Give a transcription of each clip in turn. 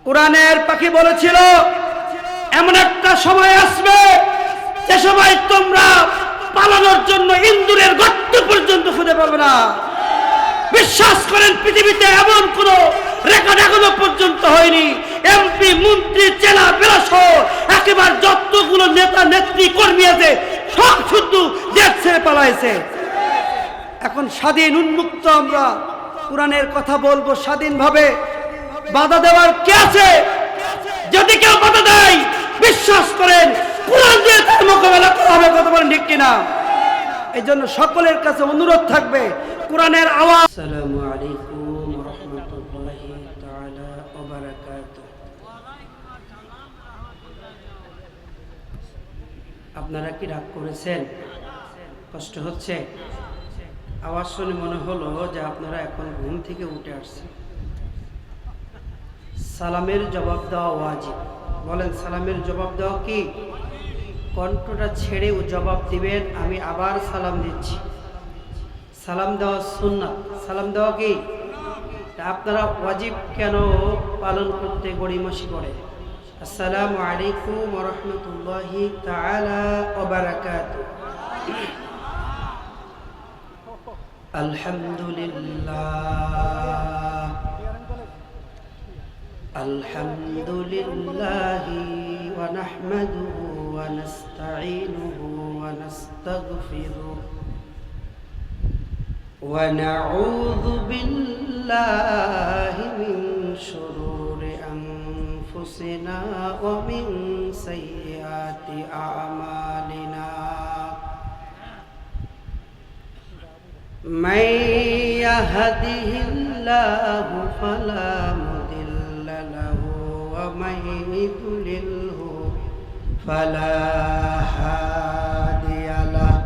কোরআনের পাখি বলেছিল এমন একটা সময় আসবে যে সময় তোমরা পালানোর জন্য ইন্দুরের গর্ত পর্যন্ত খুঁজে পাবে না। বিশ্বাস করেন পৃথিবীতে এমন কোন রেকর্ড এখনো পর্যন্ত হয়নি। এমপি মন্ত্রী চেলা বেলা সহ একেবারে যতগুলো নেতা নেত্রী কর্মী আছে সব শুধু দেশ ছেড়ে পালাইছে। এখন স্বাধীন উন্মুক্ত আমরা কোরআনের কথা বলবো স্বাধীনভাবে। বাধা দেওয়ার কে আছে? যদি কেউ বাধা দেয় বিশ্বাস করেন কোরআন দিয়ে তার মোকাবেলা করা হবে। কথা বলেন ঠিক কিনা? এই জন্য সকলের কাছে অনুরোধ থাকবে কোরআনের আওয়াজ। আসসালামু আলাইকুম ওয়া রাহমাতুল্লাহি তাআলা ওয়া বারাকাতুহু। আপনারা কি রাগ করেছেন? কষ্ট হচ্ছে? আওয়াজ শুনে মনে হলো যে আপনারা এখন ঘুম থেকে উঠে আসছেন। সালামের জবাব দেওয়া ওয়াজিব। বলেন সালামের জবাব দেওয়া কি? কণ্ঠটা ছেড়ে জবাব দিবেন। আমি আবার সালাম দিচ্ছি। সালাম দেওয়া সুন্নাত। সালাম দেওয়া কি? আপনারা ওয়াজিব কেন পালন করতে গড়িমসি করে? আসসালামু আলাইকুম ওয়া রাহমাতুল্লাহি তাআলা ওয়া বারাকাতুহু। আলহামদুলিল্লাহ আলহামদুলিল্লাহি ওয়া নাহমাদুহু ওয়া নাস্তাঈনুহু ওয়া নাস্তাগফিরুহু ওয়া নাউযু বিল্লাহি মিন শুরুরি আনফুসিনা ওয়া মিন সাইয়্যাতি আ'মালিনা। من يهده الله فلا مضل له ومن يضلله فلا هادي له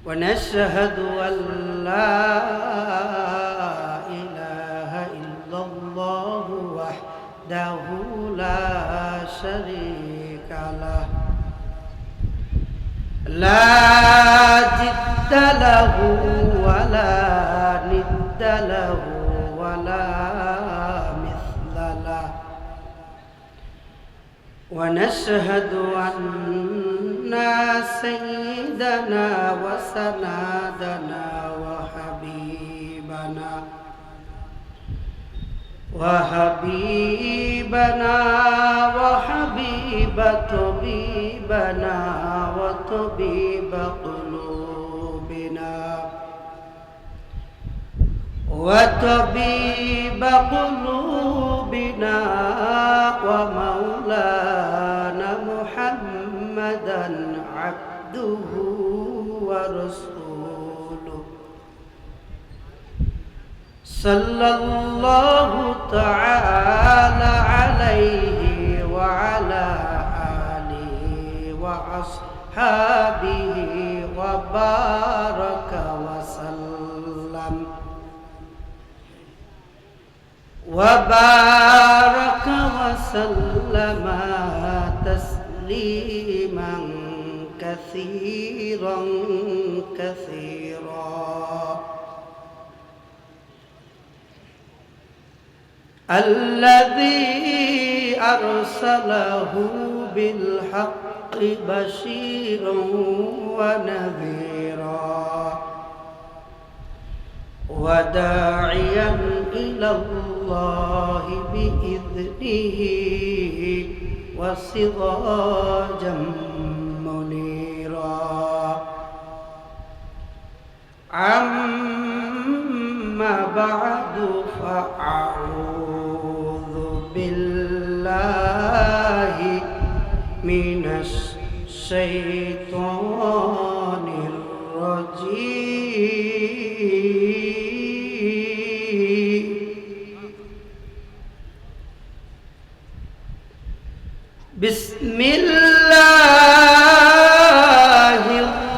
ونشهد أن لا إله إلا الله وحده لا شريك له لا جد له ولا ند له ولا مثل له ونشهد أن سيدنا وسندنا وحبيبنا وحبيب طبيبنا وطبيب قلوبنا ومولانا محمدا عبده ورسوله صلى الله تعالى عليه وعلى آله وأصحابه وبارك وسلم تسليما كثيرا الذي أرسله بالحق بشيرا ونذيرا وداعيا إلى الله بإذنه وسراجا منيرا. أما بعد فأعوذ بالله من الشيطان الرجيم. بسم الله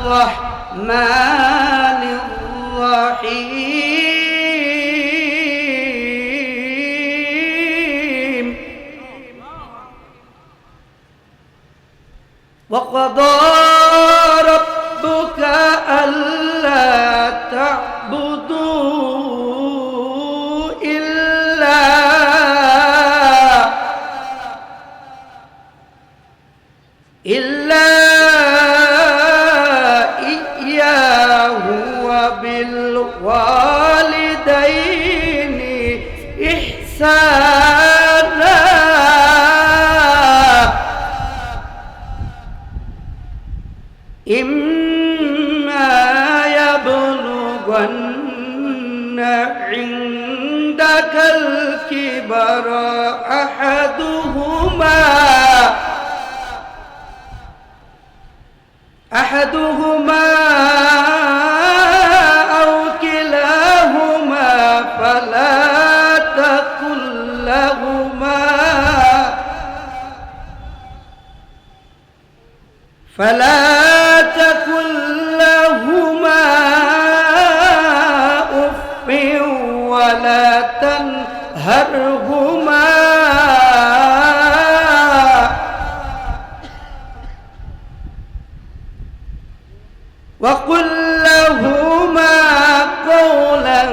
الرحمن الرحيم. وقضى ربك ألا تعبدوا إلا إحسانا إما يبلغن عندك الكبر أحدهما أو كلاهما فلا تقل لهما أف ولا تنهرهما وقل لهما قولا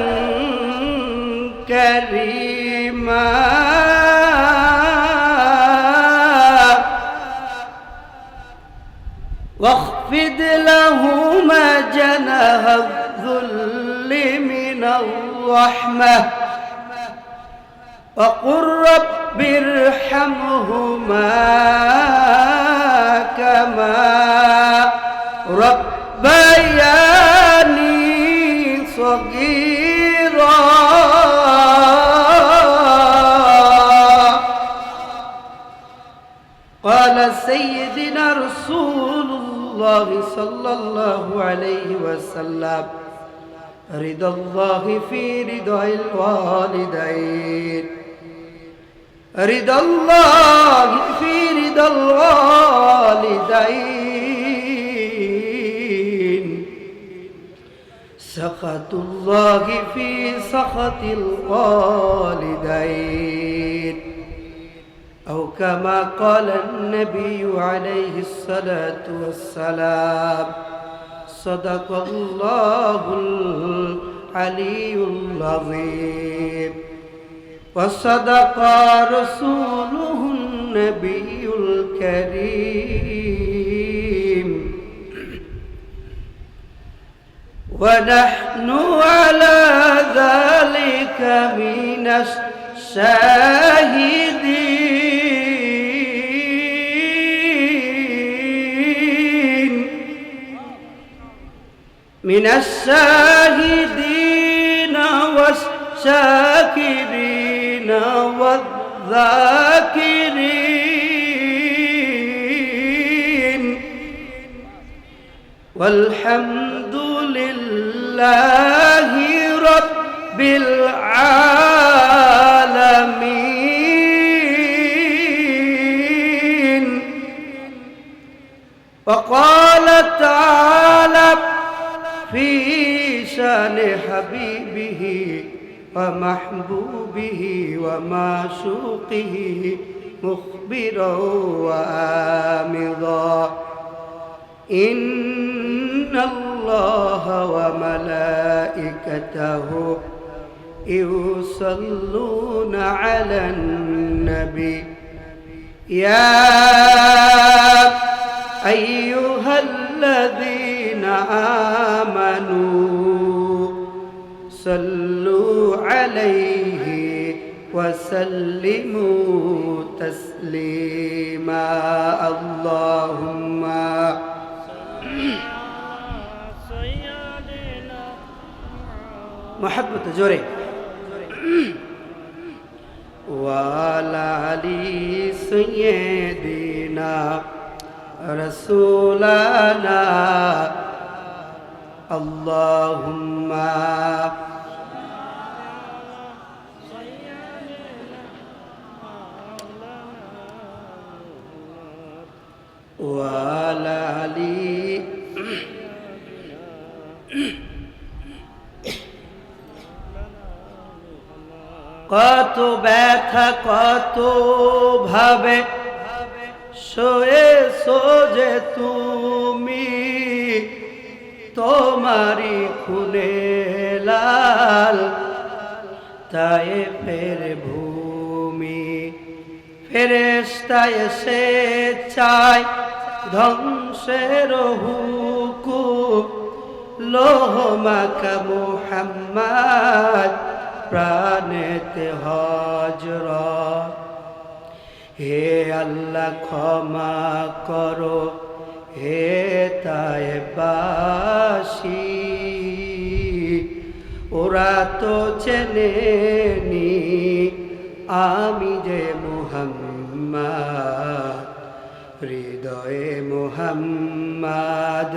كريما واخفض لهما جناح الذل من الرحمة وقل رب ارحمهما كما ربياني صغيرا قال سيدنا رسول الله صلى الله عليه وسلم رضا الله في رضا الوالدين رضا الله في رضا الوالدين سخط الله في سخط الوالدين أو كما قال النبي عليه الصلاة والسلام صدق الله العلي العظيم وصدق رسوله النبي الكريم ونحن على ذلك من الشاهدين والشاكرين والذاكرين والحمد لله رب العالمين وقال تعالى في شان حبيبه ومحبوبه ومعشوقه مخبرا وآمضا إن الله وملائكته يصلون على النبي يا أيها الذين آمنوا صلوا عليه وسلموا تسليما اللهم محبة جوري وعلى علي سيدنا رسولنا اللهم وعلى علي কত ব্যথা কত ভাবে শোয়েছো যে তুমি তোমারি খুনে লাল তায়েফের ভূমি ফেরেশতা এসে চায় ধ্বংসের হুকুম লোহ মাখা মুহাম্মদ প্রাণেতে হজরত। হে আল্লাহ ক্ষমা করো হে তায়েবাসী, ওরা তো চেনেনি আমি যে মুহাম্মদ, হৃদয়ে মুহাম্মদ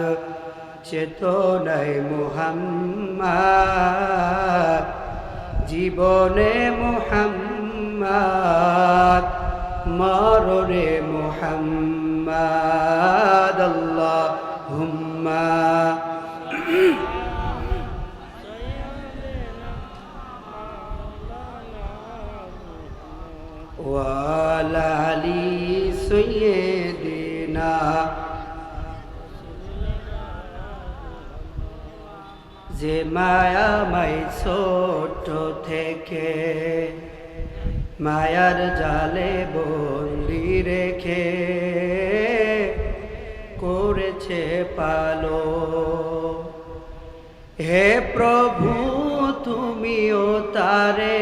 চেতনায় মুহাম্মদ, জীবনে মুহাম্মদ, মরণে মুহাম্মদ। আল্লাহুম্মা ওয়ালা আলি সাইয়্যিদিনা। যে মায়াময় ছোট থেকে মায়ার জালে বন্দি রেখে করেছে পালো, হে প্রভু তুমিও তারে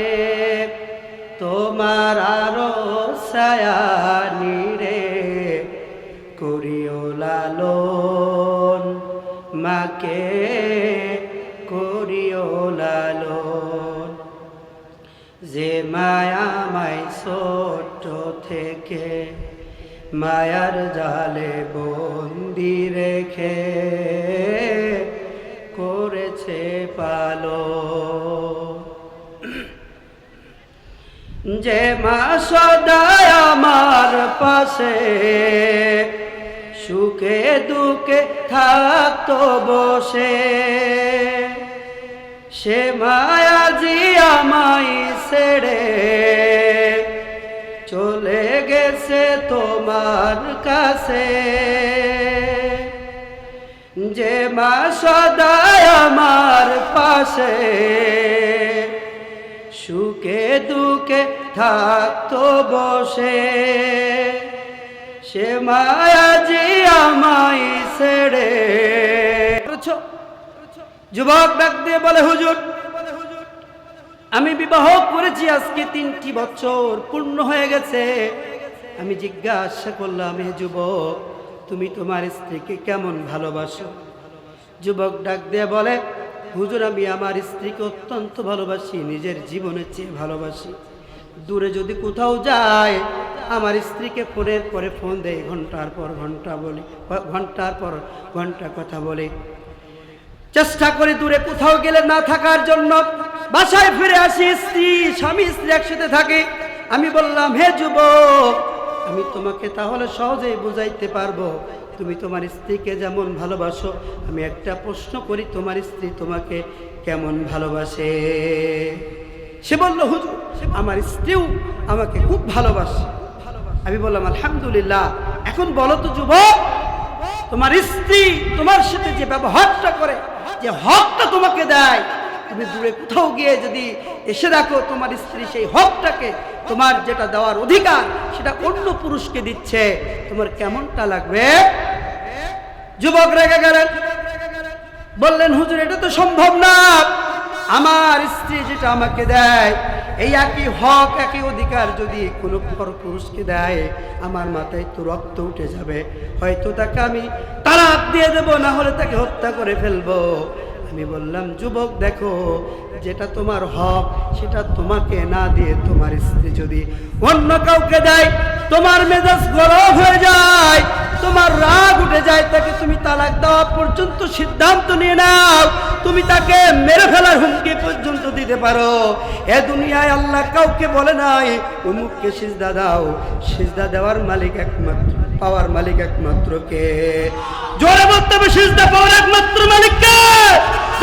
তোমার আরো ছায়ানিরে করিও লালন, মাকে করিও লালন। যে মায়াময় ছোট থেকে মায়ার জালে বন্দি রেখে করেছে পালন। যে মা সদায় আমার পাশে সুখে দুঃখে থাকতো বসে, সে মায়াজি আমায় ছেড়ে চলে গেছে তোমার কাছে। যে মা সদায় আমার পাশে সুখে দুঃখে থাকতো বসে, সে মায়াজি আমায় ছেড়ে। যুবক ডাক দিয়ে বলে হুজুর আমি বিবাহ করেছি আজকে 3টি বছর পূর্ণ হয়ে গেছে। আমি জিজ্ঞাসা করলাম হে যুবক তুমি তোমার স্ত্রীকে কেমন ভালোবাসো? যুবক ডাক দিয়ে বলে হুজুর আমি আমার স্ত্রীকে অত্যন্ত ভালোবাসি, নিজের জীবনের চেয়ে ভালোবাসি। দূরে যদি কোথাও যায় আমার স্ত্রীকে ফোনের পরে ফোন দেয়, ঘন্টার পর ঘন্টা বলি, ঘন্টার পর ঘন্টা কথা বলে। চেষ্টা করি দূরে কোথাও গেলে না থাকার জন্য, বাসায় ফিরে আসি স্বামী স্ত্রী একসাথে থাকে। আমি বললাম হে যুবক আমি তোমাকে তাহলে সহজেই বুঝাইতে পারবো তুমি তোমার স্ত্রীকে যেমন ভালোবাসো, আমি একটা প্রশ্ন করি তোমার স্ত্রী তোমাকে কেমন ভালোবাসে? সে বলল হুজুর আমার স্ত্রীও আমাকে খুব ভালোবাসে। আমি বললাম আলহামদুলিল্লাহ। এখন বলো তো যুবক তোমার স্ত্রী তোমার সাথে যে ব্যবহারটা করে, যে হকটা তোমাকে দেয়, তুমি দূরে কোথাও গিয়ে যদি এসে দেখো তোমার স্ত্রী সেই হকটাকে, তোমার যেটা দেওয়ার অধিকার সেটা অন্য পুরুষকে দিচ্ছে, তোমার কেমনটা লাগবে? যুবক রেগে গেলেন, বললেন হুজুর এটা তো সম্ভব না। আমার স্ত্রী যেটা আমাকে দেয় এই একই হক একই অধিকার যদি কোনো পুরুষকে দেয় আমার মাথায় তো রক্ত উঠে যাবে, হয়তো তাকে আমি তালাক দিয়ে দেবো, না হলে তাকে হত্যা করে ফেলবো। আমি বললাম যুবক দেখো যেটা তোমার হক সেটা তোমাকে না দিয়ে তোমার স্ত্রী যদি অন্য কাউকে দেয় তোমার মেজাজ গরম হয়ে যায়, তোমার রাগ উঠে যায়, তাকে তুমি তালাক দেওয়া পর্যন্ত সিদ্ধান্ত নিয়ে নাও, তুমি তাকে মেরে ফেলার হুমকি পর্যন্ত দিতে পারো। এ দুনিয়ায় আল্লাহ কাউকে বলে নাই অমুককে সিজদা দাও, সিজদা দেওয়ার মালিক একমাত্র, পাওয়ার মালিক একমাত্র কে? জোরে বলতে হবে সিজদা পাওয়ার একমাত্র মালিক কে?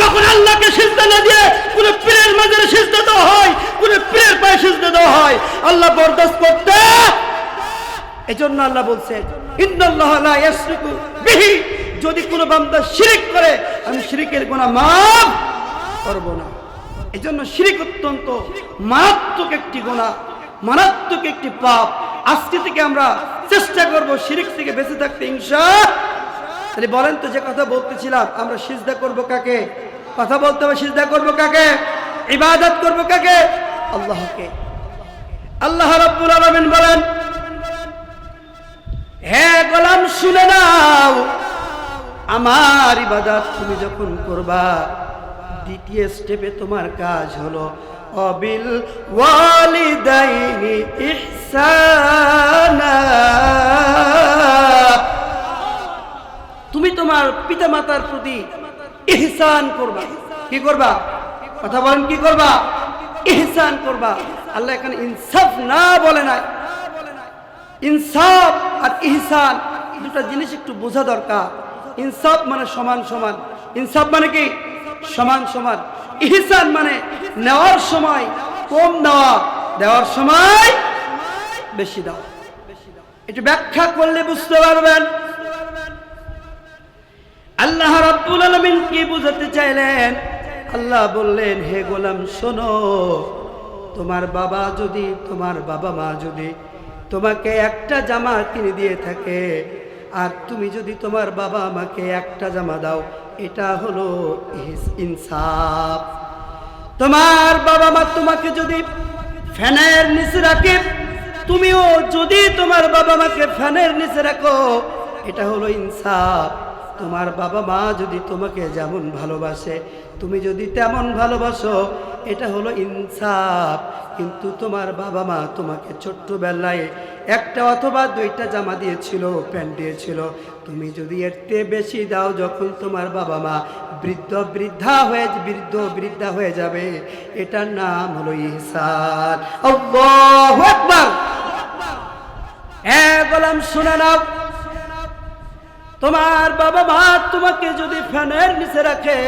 যখন আল্লাহকে সিজদা না দিয়ে কোন পীরের মাজারে সিজদা দেওয়া হয়, কোন পীরের পায়ে সিজদা দেওয়া হয়, আল্লাহ বরদাস্ত করতে। এজন্য আল্লাহ বলছে ইন্নাল্লাহা লা ইয়াশরিকু বিহি, যদি কোনো বান্দা শিরক করে আমি শিরকের গুনাহ মাফ করব না। এজন্য শিরক অত্যন্ত মারাত্মক একটি গুনাহ, মারাত্মক একটি পাপ। আজকে থেকে আমরা চেষ্টা করব শিরক থেকে বেঁচে থাকতে ইনশাআল্লাহ। তাহলে বলেন তো যে কথা বলতেছিলাম আমরা সিজদা করব কাকে? কথা বলতে হবে সিজদা করব কাকে? ইবাদত করব কাকে? আল্লাহকে। আল্লাহ রাব্বুল আলামিন বলেন, হে গোলাম শুনে নাও, আমার ইবাদত তুমি যখন করবা, দ্বিতীয় স্টেপে তোমার কাজ হলো অবিল ওয়ালিদাইনি ইহসানা। তুমি তোমার পিতামাতার প্রতি ইহসান করবা। কি করবা? কথা বলেন, কি করবা? ইহসান করবা। আল্লাহ এখানে ইনসাফ না বলে নাই। ইনসাফ আর ইহসান দুটো জিনিস একটু বোঝা দরকার। ইনসাফ মানে সমান সমান। ইনসাফ মানে কি? সমান সমান। ইহসান মানে নেওয়ার সময় কম দেওয়া, দেওয়ার সময় বেশি দেওয়া। একটু ব্যাখ্যা করলে বুঝতে পারবেন আল্লাহ রাব্বুল আলামিন কি বুঝাতে চাইলেন। আল্লাহ বললেন, হে গোলাম শোনো, তোমার বাবা যদি, তোমার বাবা মা যদি তোমাকে একটা জামা কিনে দিয়ে থাকে, আর তুমি যদি তোমার বাবা মাকে একটা জামা দাও, এটা হলো ইনসাফ। তোমার বাবা মা তোমাকে যদি ফ্যানের নিচে রাখে, তুমিও যদি তোমার বাবা মাকে ফ্যানের নিচে রাখো, এটা হলো ইনসাফ। তোমার বাবা মা যদি তোমাকে যেমন ভালোবাসে, তুমি যদি তেমন ভালোবাসো, এটা হলো ইনসাফ। কিন্তু তোমার বাবা মা তোমাকে ছোট্টবেলায় একটা অথবা দুইটা জামা দিয়েছিল, প্যান্ট দিয়েছিল, তুমি যদি এর চেয়ে বেশি দাও, যখন তোমার বাবা মা বৃদ্ধা হয়ে যাবে, এটার নাম হলো ইহসান। আল্লাহু আকবার। গোলাম শুনে নাও, তোমার বাবা মা তোমাকে যদি ফ্যানের নিচে রাখে,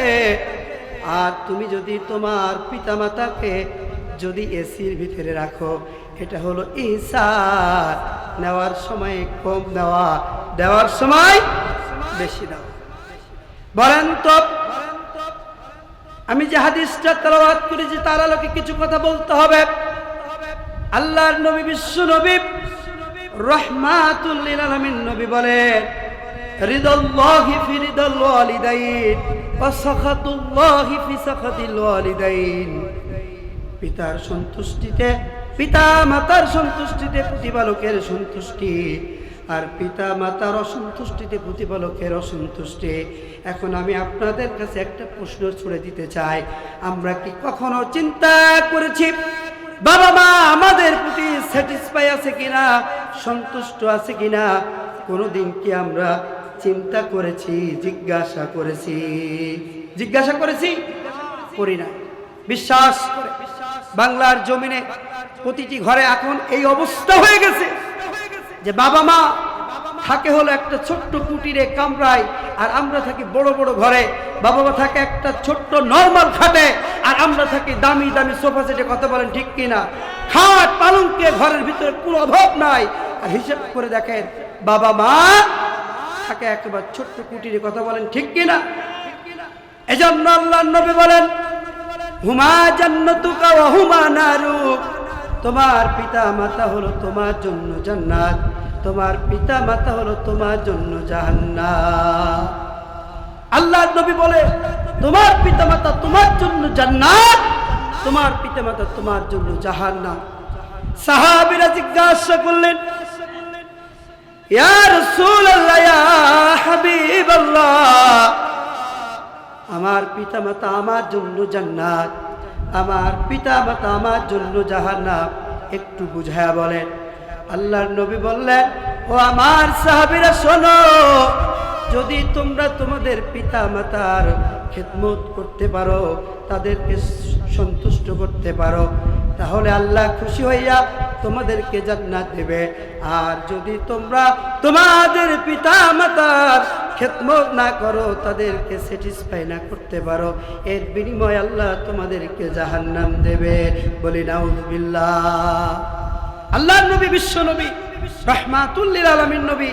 আর তুমি যদি তোমার পিতা মাতাকে যদি এসির ভিতরে রাখো, এটা হলো ইহসান। নেওয়ার সময় কম দেওয়া, দেওয়ার সময় বেশি দেওয়া। বলেন তো, আমি যে হাদিসটা তেলাওয়াত করেছি তার আলোকে কিছু কথা বলতে হবে। আল্লাহর নবী, বিশ্ব নবী, রাহমাতুল লিল আলামিন নবী বলেন, রিদাল্লাহি ফি রিদাল ওয়ালিদাইন ওয়া সাখাতুল্লাহি ফি সাখাতিল ওয়ালিদাইন। পিতার সন্তুষ্টিতে, পিতা মাতার সন্তুষ্টিতে প্রতিপালকের সন্তুষ্টি, আর পিতা মাতার অসন্তুষ্টিতে প্রতিপালকের অসন্তুষ্টি। এখন আমি আপনাদের কাছে একটা প্রশ্ন ছুড়ে দিতে চাই, আমরা কি কখনো চিন্তা করেছি বাবা মা আমাদের প্রতি স্যাটিসফাই আছে কিনা, সন্তুষ্ট আছে কিনা? কোনোদিন কি আমরা চিন্তা করেছি, জিজ্ঞাসা করেছি? জিজ্ঞাসা করেছি? করি না। বিশ্বাস করে বাংলার জমিনে প্রতিটি ঘরে এখন এই অবস্থা হয়ে গেছে যে বাবা মা থাকে হলো একটা ছোট্ট কুটিরে কামরায়, আর আমরা থাকি বড় বড় ঘরে। বাবা মা থাকে একটা ছোট্ট নরমাল খাটে, আর আমরা থাকি দামি দামি সোফা সেটে। কথা বলেন ঠিক কিনা? খাট পালঙ্কে ঘরের ভিতরে কোনো অভাব নাই। আর হিসাব করে দেখেন, বাবা মা থাকে একেবারে ছোট্ট কুটিরে। কথা বলেন ঠিক কিনা? এজন্য আল্লাহর নবী বলেন, হুমা জান্নাতুকা ওয়া হুমা নারুক। তোমার পিতা মাতা হলো তোমার জন্য জান্নাত, তোমার পিতা মাতা হলো তোমার জন্য জাহান্নাম। আল্লাহর নবী বলে, তোমার পিতা মাতা তোমার জন্য জান্নাত, তোমার পিতা মাতা তোমার জন্য জাহান্নাম। সাহাবীরা জিজ্ঞাসা করলেন, ইয়া রাসূলুল্লাহ, ইয়া হাবিবাল্লাহ, আমার পিতা মাতা আমার জন্য জান্নাত, আমার পিতা মাতা আমার জন্য জাহান্নাম, একটু বুঝায়া বলেন। আল্লাহর নবী বললেন, ও আমার সাহাবীরা শোনো, যদি তোমরা তোমাদের পিতা মাতার খেদমত করতে পারো, তাদেরকে সন্তুষ্ট করতে পারো, তাহলে আল্লাহ খুশি হইয়া তোমাদেরকে জান্নাত দেবে। আর যদি তোমরা তোমাদের পিতা মাতার খেদমত না করো, তাদেরকে স্যাটিসফাই না করতে পারো, এর বিনিময়ে আল্লাহ তোমাদেরকে জাহান্নাম দেবে। বলি নাউযুবিল্লাহ। আল্লাহর নবী, বিশ্ব নবী, রাহমাতুল লিল আলামিন নবী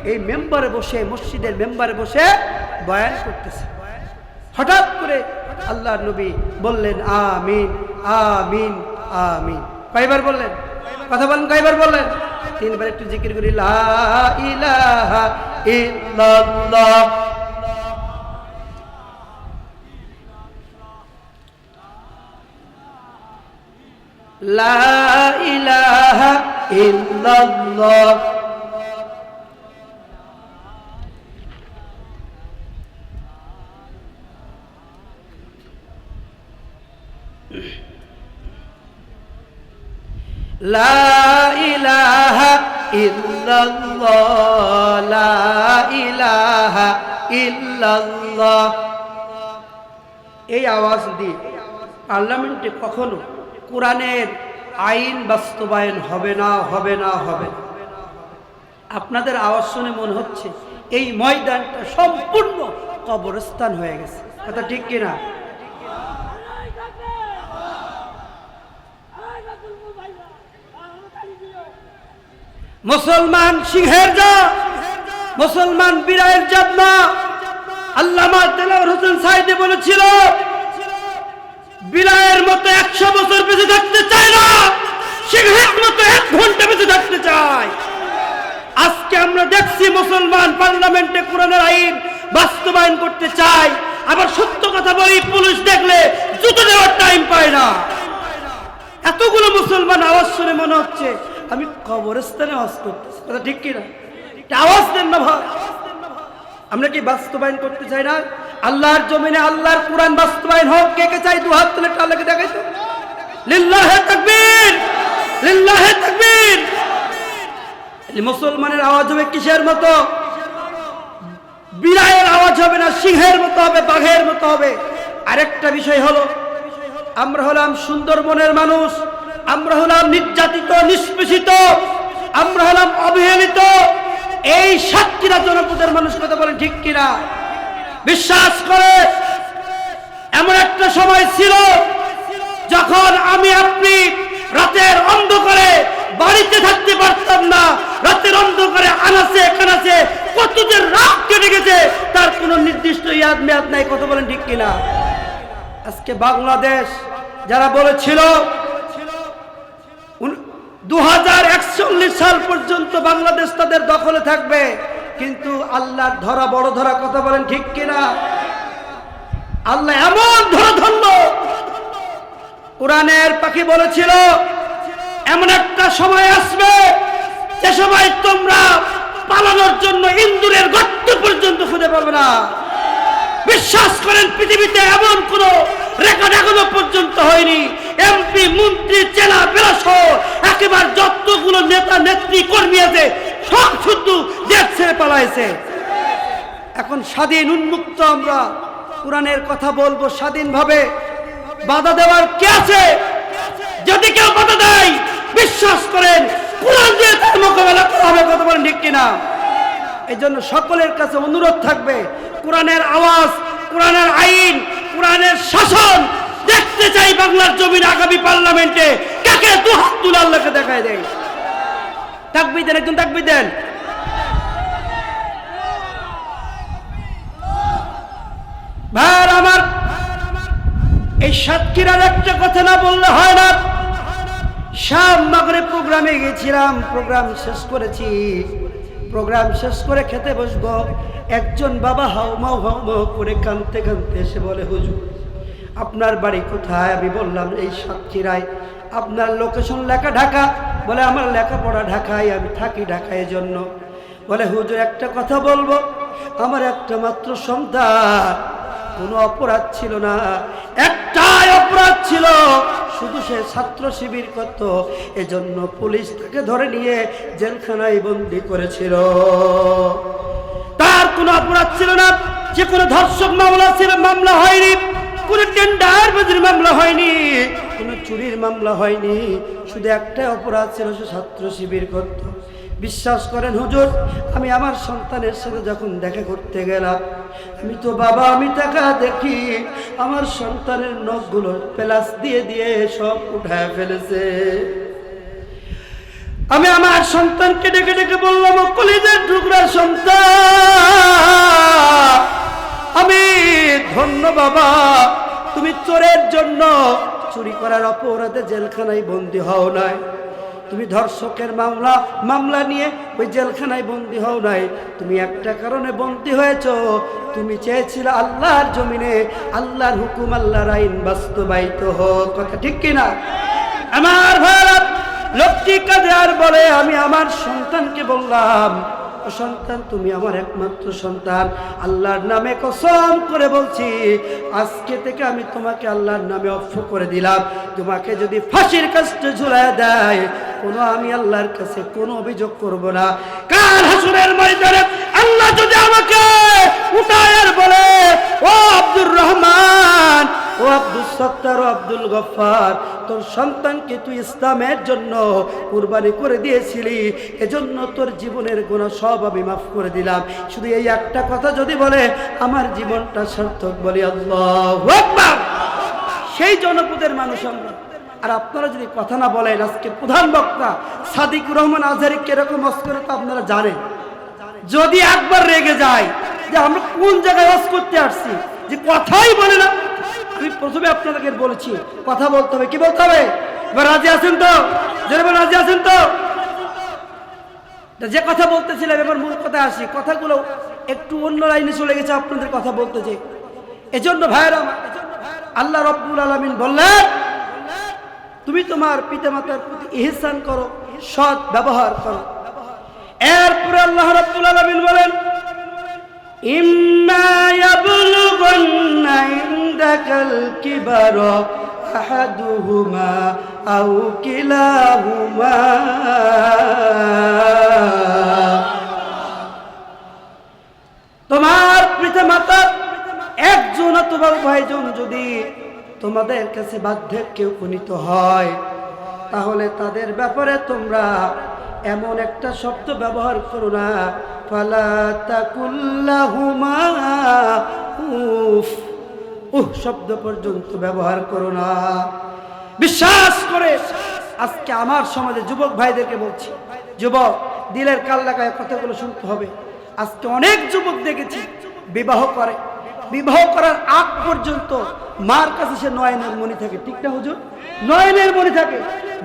এই মেম্বারে বসে, মসজিদের মেম্বারে বসে বয়ান করতেছে। হঠাৎ করে আল্লাহর নবী বললেন, আমিন আমিন আমিন। কয়বার বললেন? কথা বলেন, কয়বার বললেন? তিনবার। একটু জিকির করি, লা ইলাহা ইল্লাল্লাহ। লা ইলাহা ইল্লাল্লাহ। লা ইলাহা ইল্লাল্লাহ, লা ইলাহা ইল্লাল্লাহ। এই আওয়াজ দিয়ে পার্লামেন্টে কখনো কোরআনের আইন বাস্তবায়ন হবে না, হবে না, হবে না। আপনাদের আওয়াজ শুনে মনে হচ্ছে এই ময়দানটা সম্পূর্ণ কবরস্থান হয়ে গেছে। কথা ঠিক কিনা? মুসলমান সিংহের জাত, মুসলমান বীরের জাত না। আল্লামা দেলাওয়ার হোসেন সাঈদী বলেছিল, বিড়ালের মতো 100 বছর বেঁচে থাকতে চায় না, সিংহের মতো 1 ঘন্টা বেঁচে থাকতে চায়। আজকে আমরা দেখছি মুসলমান পার্লামেন্টে কোরআনের আইন বাস্তবায়ন করতে চায়, আবার সত্য কথা বলি পুলিশ দেখলে জুতো দেওয়ার টাইম পায় না। এতগুলো মুসলমান আওয়াজ শুনে মনে হচ্ছে আমি কবরস্থানে আওয়াজ করতেছি। কথা ঠিক কিনা? আওয়াজ দেন না ভাই। আমরা কি বাস্তবায়ন করতে চাই না? আল্লাহর জমিনে আল্লাহর কোরআন বাস্তবায়ন হোক। কে কে চাই? 2 হাত তুলে আল্লাহকে দেখাইতো। লিল্লাহে তাকবীর, লিল্লাহে তাকবীর। মুসলমানের আওয়াজ হবে কিসের মতো? বিড়ালের আওয়াজ হবে না, সিংহের মতো হবে, বাঘের মতো হবে। আরেকটা বিষয় হলো, আমরা হলাম সুন্দরবনের মানুষ, আমরা হলাম নির্যাতিত, নিষ্পেষিত, আমরা হলাম অবহেলিত। এই সাতক্ষীরা জনপদের মানুষ কথা বলেন ঠিক কিনা? বিশ্বাস করে এমন একটা সময় ছিল যখন আমি আপনি রাতের অন্ধকারে বাড়িতে থাকতে পারতাম না। রাতের অন্ধকারে আনাচে কানাচে কতদের রাত কেটে গেছে তার কোনো নির্দিষ্ট ইয়াদ মেয়াদ নাই। কথা বলেন ঠিক কিনা? আজকে বাংলাদেশ যারা বলেছিল 2041 সাল পর্যন্ত বাংলাদেশ তাদের দখলে থাকবে, কিন্তু আল্লাহর ধরা বড় ধরা। কথা বলেন ঠিক কিনা? আল্লাহ এমন ধরা ধরলো, কোরআনের পাখি বলেছিল এমন একটা সময় আসবে যে সময় তোমরা পালানোর জন্য ইন্দুরের গর্ত পর্যন্ত খুঁজে পাবে না। বিশ্বাস করেন পৃথিবীতে এমন কোন রেকর্ড এখনো পর্যন্ত হয়নি। এমপি, মন্ত্রী, জেলা বেলাসহ একেবারে যতগুলো নেতা নেত্রী কর্মী আছে সব শুধু দেশ ছেড়ে পালাইছে। এখন স্বাধীন উন্মুক্ত আমরা কোরআনের কথা বলবো স্বাধীনভাবে। বাধা দেওয়ার কে আছে? যদি কেউ বাধা দেয় বিশ্বাস করেন কোরআন দিয়ে তার মোকাবেলা করা হবে। কথা বলেন ঠিক কিনা? এই জন্য সকলের কাছে অনুরোধ থাকবে, কোরআনের আওয়াজ, কোরআনের আইন, কোরআনের শাসন দেখতে চাই বাংলার জমিন। আগামী পার্লামেন্টে কাকে 2 হাত তুলে আল্লাহকে দেখায় দেয়। তাকবীর দেন, একজন তাকবীর দেন। ভাই আমার, এই সাতক্ষীরার একটা কথা না বললে হয় না। শাম মাগরিব প্রোগ্রামে গেছিলাম, প্রোগ্রাম শেষ করেছি। প্রোগ্রাম শেষ করে খেতে বসবো, একজন বাবা হাউমাউ হাউমাউ করে কাঁদতে কাঁদতে এসে বলে, হুজুর আপনার বাড়ি কোথায়? আমি বললাম এই সাতক্ষীরায়। আপনার লোকেশন লেখা ঢাকা? বলে আমার লেখাপড়া ঢাকায়, আমি থাকি ঢাকায় জন্য। বলে হুজুর একটা কথা বলবো, আমার একটা মাত্র সন্তান, কোনো অপরাধ ছিল না, একটাই অপরাধ ছিল, শুধু সে ছাত্র শিবির করত, এজন্য পুলিশ তাকে ধরে নিয়ে জেলখানায় বন্দি করেছিল। তার কোনো অপরাধ ছিল না, যে কোনো ধর্ষক মামলা ছিল, মামলা হয়নি, কোনো টেন্ডারবাজির মামলা হয়নি, কোনো চুরির মামলা হয়নি, শুধু একটাই অপরাধ ছিল, সে ছাত্র শিবির করত। বিশ্বাস করেন হুজুর, আমি আমার সন্তানের সাথে যখন দেখা করতে গেলাম, আমি তো বাবা, আমি টাকা দেখি আমার সন্তানের নখগুলো প্লাস দিয়ে দিয়ে সব উঠায় ফেলেছে। আমি আমার সন্তানকে ডেকে ডেকে বললাম, কলিজার টুকরা সন্তান, আমি ধন্য বাবা, তুমি চোরের জন্য, চুরি করার অপরাধে জেলখানায় বন্দী হও নাই, তুমি ধর্ষকের মামলা নিয়ে ওই জেলখানায় বন্দী হও নাই, তুমি একটা কারণে বন্দী হয়েছো, তুমি চেয়েছিলে আল্লাহর জমিনে আল্লাহর হুকুম, আল্লাহর আইন বাস্তবায়িত হোক। কথা ঠিক কিনা? আমার ভাইরা লোকটি কাঁদে আর বলে, আমি আমার সন্তানকে বললাম, ও সন্তান তুমি আমার একমাত্র সন্তান, আল্লাহর নামে কসম করে বলছি আজকে থেকে আমি তোমাকে আল্লাহর নামে অফ করে দিলাম, তোমাকে যদি ফাঁসির কাস্টে ঝুলায় দেয় আমি আল্লাহর কাছে কোনো অভিযোগ করব না। কাল হাসরের ময়দানে আল্লাহ যদি আমাকে উঠায় আর বলে, ও আব্দুর রহমান, ও আব্দুল সত্তার, ও আব্দুল গফফার, তোর সন্তানকে তুই ইসলামের জন্য কুরবানি করে দিয়েছিলি, এজন্য তোর জীবনের গুনাহ সব আমি মাফ করে দিলাম, শুধু এই একটা কথা যদি বলে আমার জীবনটা সার্থক, বলি আল্লাহু আকবার। সেই জনপদের মানুষ আমরা। আর আপনারা যদি কথা না বলেন, আজকে প্রধান বক্তা সাদিকুর রহমান আজহারী কিরকম ওয়াজ করে তা আপনারা জানেন। যদি একবার রেগে যায় যে আমরা কোন জায়গায় ওয়াজ করতে আসছি, যে কথাই বলে না, আমি প্রথমে আপনাদেরকে বলেছি কথা বলতে হবে। কি বলতে হবে? এবার রাজি আছেন তো? যেরকম রাজি আছেন তো? যে কথা বলতেছিলাম, এবার মূল কথা আসি। কথাগুলো একটু অন্য লাইনে চলে গেছে আপনাদের কথা বলতে যে, এজন্য ভাইরা আল্লাহ রাব্বুল আলামিন বললেন, তুমি তোমার পিতামাতার প্রতি ইহসান করো, সৎ ব্যবহার করো। এরপরে আল্লাহ রাব্বুল আলামিন বলেন, ইম্মা ইয়াবলুগান্না ইনদাকাল কিবারা আহাদুহুমা আও কিলাহুমা, তোমার পিতামাতা একজন অথবা উভয়জন যদি তোমাদের কাছে বার্ধক্যে উপনীত হয়, তাহলে তাদের ব্যাপারে তোমরা এমন একটা শব্দ ব্যবহার করো না, ফালা তাকুল্লাহুমা উফ, শব্দ পর্যন্ত ব্যবহার করো না। বিশ্বাস করে আজকে আমার সমাজে যুবক ভাইদেরকে বলছি, যুবক দিলের কাল লাগায় কথাগুলো শুনতে হবে। আজকে অনেক যুবক দেখেছি বিবাহ করে, বিবাহ করার আগ পর্যন্ত মার কাছে সে নয়নের মণি থাকে। ঠিক না হুজুর? নয়নের মণি থাকে।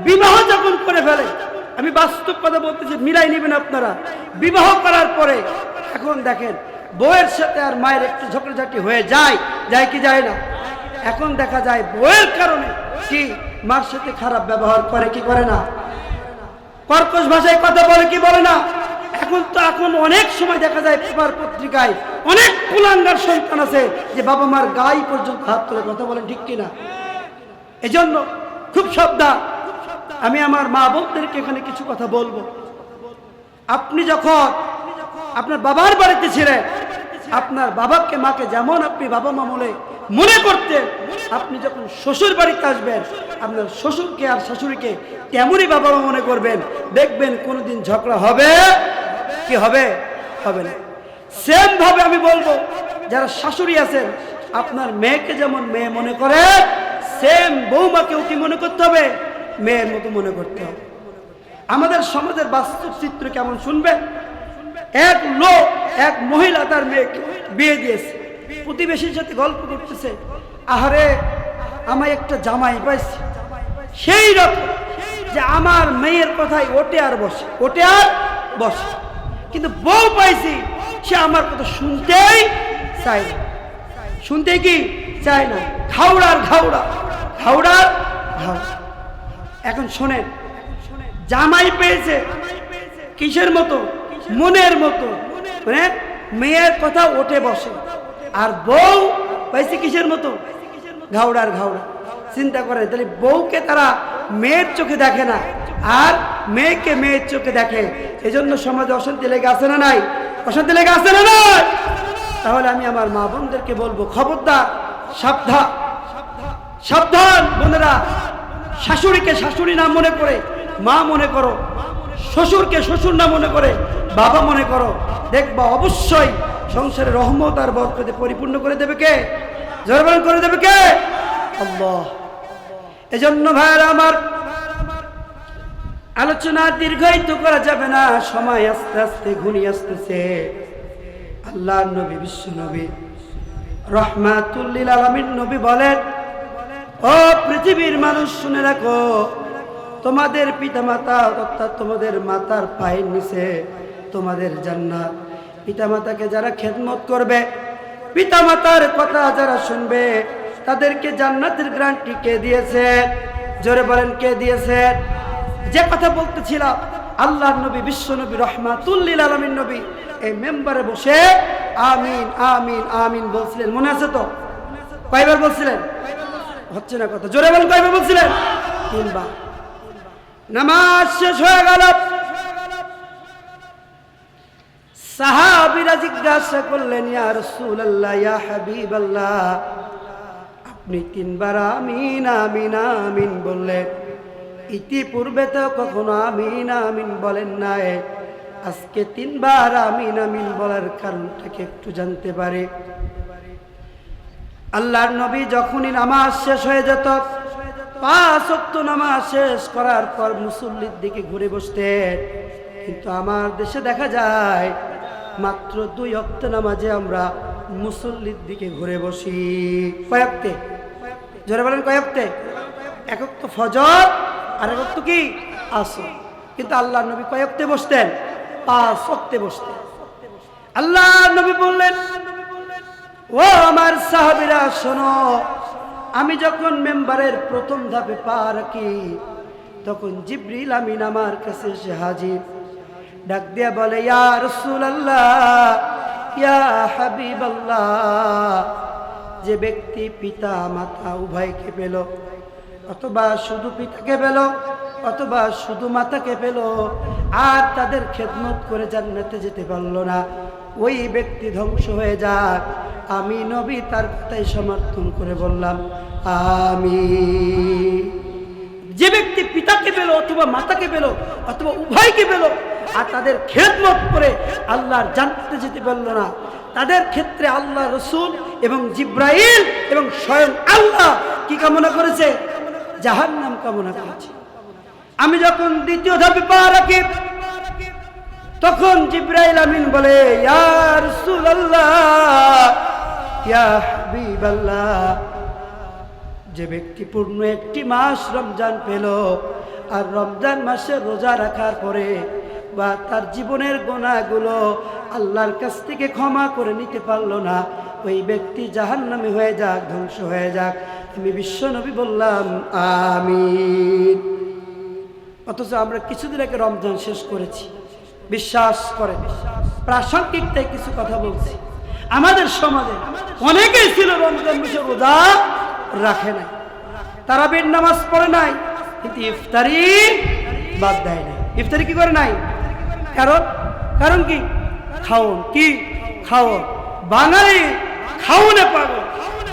বিবাহ যখন করে ফেলে, আমি বাস্তব কথা বলতেছি, মিলাই নেবেন আপনারা। বিবাহ করার পরে এখন দেখেন বউয়ের সাথে আর মায়ের একটু ঝগড়াঝাটি হয়ে যায়, যায় কি যায় না? এখন দেখা যায় বউয়ের কারণে কি মার সাথে খারাপ ব্যবহার করে, কি করে না? কর্কশ ভাষায় কথা বলে, কি বলে না? এখন অনেক সময় দেখা যায় পেপার পত্রিকায় অনেক কুলাঙ্গার সন্তান আছে যে বাবা মার গায়ে পর্যন্ত হাত তুলে কথা বলেন, ঠিক কিনা? এজন্য খুব সাবধান। আমি আমার মা বোনদেরকে এখানে কিছু কথা বলবো। আপনি যখন আপনার বাবার বাড়িতে ছিলেন, আপনার বাবাকে মাকে যেমন আপনি বাবা মা মনে করতেন, আপনি যখন শ্বশুর বাড়িতে আসবেন আপনার শ্বশুরকে আর শাশুড়িকে তেমনই বাবা মা মনে করবেন। দেখবেন কোনোদিন ঝগড়া হবে কি হবে? হবে না। সেম ভাবে আমি বলবো, যারা শাশুড়ি আছেন আপনার মেয়েকে যেমন মেয়ে মনে করে, সেম বৌমাকেও কি মনে করতে হবে? মেয়ের মতো মনে করতে হবে। আমাদের সমাজের বাস্তব চিত্র কেমন শুনবেন। এক লোক, এক মহিলা তার মেয়েকে বিয়ে দিয়েছে, প্রতিবেশীর সাথে গল্প করতেছে, আহারে আমায় একটা জামাই পাইছি, সেই রকম যে আমার মেয়ের কথাই ওঠে আর বসে, ওঠে আর বসে, কিন্তু বউ পাইছি সে আমার কথা শুনতেই চায় না, শুনতে কি চায় না। ঘাউড়ার ঘাউড়া, ঘাউড়ার ঘাউড়া। এখন শোনেন, জামাই পেয়েছে কিসের মতো? মনের মতো, মানে মেয়ের কথা ওঠে বসে। আর বউ পাইছে কিসের মতো? ঘাউড়ার ঘাউড়া। চিন্তা করে, তাহলে বউকে তারা মেয়ের চোখে দেখে না আর মেয়েকে মেয়ের চোখে দেখে। এজন্য সমাজে অশান্তি লেগে আছে না নাই? অশান্তি লেগে আছে না নাই? তাহলে আমি আমার মা বোনদেরকে বলবো, খবরদার, সাবধান, সাবধান বোনেরা। শাশুড়িকে শাশুড়ি না মনে করে মা মনে করো, শ্বশুরকে শ্বশুর না মনে করে বাবা মনে করো। দেখবা অবশ্যই সংসারে রহমত আর বরকতে পরিপূর্ণ করে দেবে কে? জোরবান করে দেবে কে? আল্লাহ। এজন্য ভাইরা আমার, আলোচনা দীর্ঘায়িত করা যাবে না, সময় আস্তে আস্তে ঘনিয়ে আসতেছে। আল্লাহর নবী, বিশ্ব নবী, রাহমাতুল লিল আলামিন নবী বলেন, ও পৃথিবীর মানুষ শুনে রাখো, তোমাদের পিতামাতা অর্থাৎ তোমাদের মাতার পায়ের নিচে তোমাদের জান্নাত। পিতামাতাকে যারা খেদমত করবে, পিতামাতার কথা যারা শুনবে, তাদেরকে জান্নাতের গ্যারান্টি কে দিয়েছে? জোরে বলেন কে দিয়েছেন? যে কথা বলতেছিলাম, আল্লাহর নবী, বিশ্ব নবী, রহমাতুল লিল আলামিন নবী এই মেম্বারে বসে আমিন আমিন আমিন বলছিলেন, মনে আছে তো? কয়বার বলছিলেন? হচ্ছে না কথা, জোরে বলেন কয়বার বলছিলেন? 3 বার। নামাজ শেষ হয়ে গেল, সাহাবীরা জিজ্ঞাসা করলেন, ইয়া রাসূলুল্লাহ, ইয়া হাবিবাল্লাহ, আপনি 3 বার আমিন আমিন আমিন বললেন, ইতিপূর্বে তো কখনো আমিন আমিন বলেন নাই, আজকে 3 বার আমিন আমিন বলার কারণটাকে একটু জানতে পারে? আল্লাহর নবী যখনই নামাজ শেষ হয়ে যেত, 5 ওয়াক্ত নামাজ শেষ করার পর মুসল্লির দিকে ঘুরে বসতেন। কিন্তু আমার দেশে দেখা যায় মাত্র 2 ওয়াক্ত নামাজে আমরা মুসল্লির দিকে ঘুরে বসি। কয়েকতে? জোরে বলেন কয়েকতে? 1 ওয়াক্ত ফজর আর 1 ওয়াক্ত কি আসর। কিন্তু আল্লাহর নবী কয়েকতে বসতেন? 5 ওয়াক্তে বসতেন। আল্লাহর নবী বললেন, ও আমার সাহাবীরা শোনো, আমি যখন মেম্বারের প্রথম ধাপে পা রাখি তখন জিবরিল আমিন আমার কাছে এসে হাজির। ডাক দিয়া বলে, ইয়া রাসূলুল্লাহ, ইয়া হাবিবাল্লাহ, যে ব্যক্তি পিতা মাতা উভয়কে পেল, অথবা শুধু পিতাকে পেল অথবা শুধু মাতাকে পেল, আর তাদের খেদমত করে জান্নাতে যেতে পারল না, ওই ব্যক্তি ধ্বংস হয়ে যাক। আমি নবী তার কথাই সমর্থন করে বললাম আমিন। যে ব্যক্তি পিতাকে পেল অথবা মাতাকে পেল অথবা উভয়কে পেল আর তাদের খেদমত করে আল্লাহর জান্নাতে যেতে পারল না, তাদের ক্ষেত্রে আল্লাহ রসুল এবং জিব্রাইল এবং স্বয়ং আল্লাহ কি কামনা করেছে? জাহান্নাম কামনা করেছে। আমি যখন দ্বিতীয় ধাপে পা রাখি তখন জিব্রাইল আমিন বলে, ইয়া রাসূলুল্লাহ, ইয়া হাবিবাল্লাহ, যে ব্যক্তি পূর্ণ 1টি মাস রমজান পেল আর রমজান মাসে রোজা রাখার পরে বা তার জীবনের গুনাহগুলো আল্লাহর কাছ থেকে ক্ষমা করে নিতে পারলো না, ওই ব্যক্তি জাহান্নামী হয়ে যাক, ধ্বংস হয়ে যাক। আমি বিশ্ব নবী বললাম আমিন। অথচ আমরা কিছুদিন আগে রমজান শেষ করেছি। বিশ্বাস করেন, প্রাসঙ্গিক তাই কিছু কথা বলছি। আমাদের সমাজে অনেকেই ছিল রমজান মাসে রোজা রাখে নাই, তারাবির নামাজ পড়ে নাই, কিন্তু ইফতারি বাদ দেয় নাই। ইফতারি কি করে নাই? কারণ কি? খাওন। কি খাওন? বাঙালি খাওনে পাগল।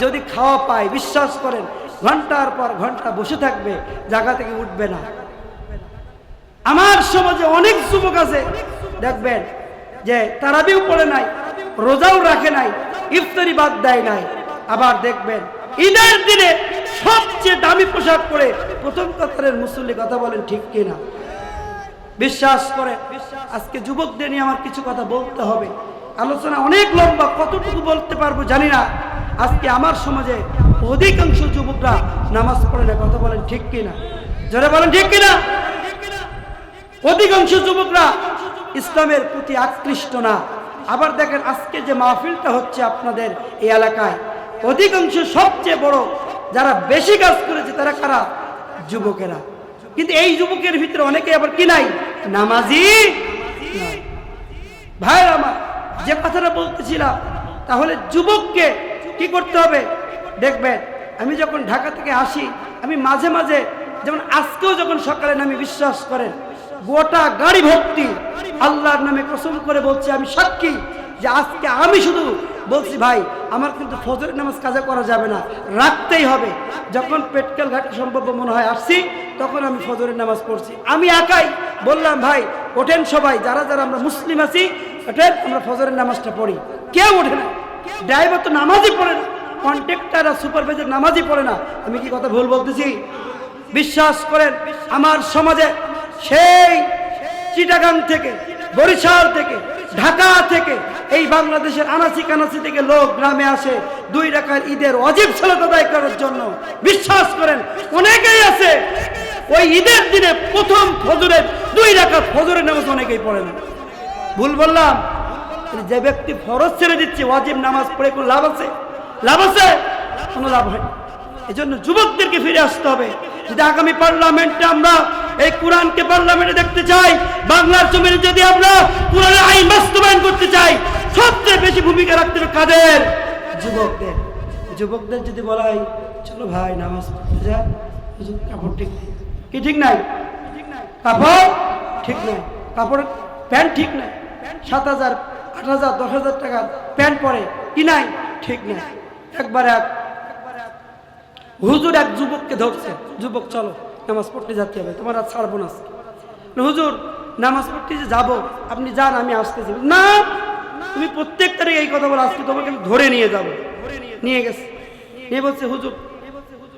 যদি খাওয়া পায়, বিশ্বাস করেন, ঘন্টার পর ঘন্টা বসে থাকবে, জায়গা থেকে উঠবে না। আমার সমাজে অনেক যুবক আছে, দেখবেন যে তারাবিও পড়ে নাই, রোজাও রাখে নাই, ইফতারি বাদ দেয় নাই। আবার দেখবেন ঈদের দিনে সবচেয়ে দামি পোশাক পরে প্রথম কাতারের মুসল্লি। কথা বলেন ঠিক কিনা? বিশ্বাস করে আজকে যুবকদের নিয়ে আমার কিছু কথা বলতে হবে। আলোচনা অনেক লম্বা, কতটুকু বলতে পারবো জানি না। আজকে আমার সমাজে অধিকাংশ যুবকরা নামাজ পড়ে না। কথা বলেন ঠিক কিনা? যারা বলেন ঠিক কিনা? অধিকাংশ যুবকরা ইসলামের প্রতি আকৃষ্ট না। আবার দেখেন আজকে যে মাহফিলটা হচ্ছে আপনাদের এই এলাকায়, অধিকাংশ সবচেয়ে বড় যারা বেশি কাজ করেছে তারা কারা? যুবকেরা। কিন্তু এই যুবকের ভিতরে অনেকে আবার কি নাই? নামাজি নাই। ভাই আমার, যে কথাটা বলতেছিলাম, তাহলে যুবককে কি করতে হবে? দেখবেন আমি যখন ঢাকা থেকে আসি, আমি মাঝে মাঝে, যেমন আজকেও যখন সকালে নামি, বিশ্বাস করেন গোটা গাড়ি ভর্তি, আল্লাহর নামে কসম করে বলছি, আমি সাক্ষী যে আজকে আমি শুধু বলছি ভাই আমার কিন্তু ফজরের নামাজ কাজা করা যাবে না, রাখতেই হবে। যখন পেটকেল ঘাট সম্ভব মনে হয় আসছি, তখন আমি ফজরের নামাজ পড়ছি। আমি একাই বললাম ভাই ওঠেন সবাই, যারা যারা আমরা মুসলিম আছি ওঠেন, আমরা ফজরের নামাজটা পড়ি। কেউ ওঠে না, ড্রাইভার তো নামাজই পড়ে না, কন্ট্রাক্টর আর সুপারভাইজার নামাজই পড়ে না। আমি কি কথা ভুল বলতেছি? বিশ্বাস করেন আমার সমাজে সেই চিটাগাং থেকে, বরিশাল থেকে, ঢাকা থেকে, এই বাংলাদেশের আনাচি কানাচি থেকে লোক গ্রামে আসে 2 রাকাত ঈদের ওয়াজিব সালাত আদায় করার জন্য। বিশ্বাস করেন অনেকেই আছে ওই ঈদের দিনে প্রথম ফজরের 2 রাকাত ফজরের নামাজ অনেকেই পড়ে না। ভুল বললাম? যে ব্যক্তি ফরজ ছেড়ে দিচ্ছে, ওয়াজিব নামাজ পড়ে কোনো লাভ আছে? লাভ আছে? কোনো লাভ হয়। এজন্য যুবকদেরকে ফিরে আসতে হবে। যদি আগামী পার্লামেন্টে আমরা এই কোরআনকে পার্লামেন্টে দেখতে চাই, বাংলার জমিনে যদি আমরা কোরআনের আইন বাস্তবায়ন করতে চাই, সবচেয়ে বেশি ভূমিকা রাখতে হবে কাদের? যুবকদের। যুবকদের যদি বলা হয় চলো ভাই নামাজ পড়তে যায়, কাপড় ঠিক নেই, কি ঠিক নাই? কাপড় ঠিক নাই, কাপড় প্যান্ট ঠিক নাই, 7,000 8,000 10,000 টাকার প্যান্ট পরে কি নাই, ঠিক নাই। একবার এক হুজুর এক যুবককে ধরছে, যুবক চলো নামাজ পড়তে যেতে হবে, তোমার আর ছাড়বো না। হুজুর নামাজ পড়তে যে যাবো, আপনি যান আমি আসতেছি। না, তুমি প্রত্যেক তারিখ এই কথা বলে, আজকে তোমাকে আমি ধরে নিয়ে যাবো। নিয়ে গেছে, নিয়ে বলছে হুজুর,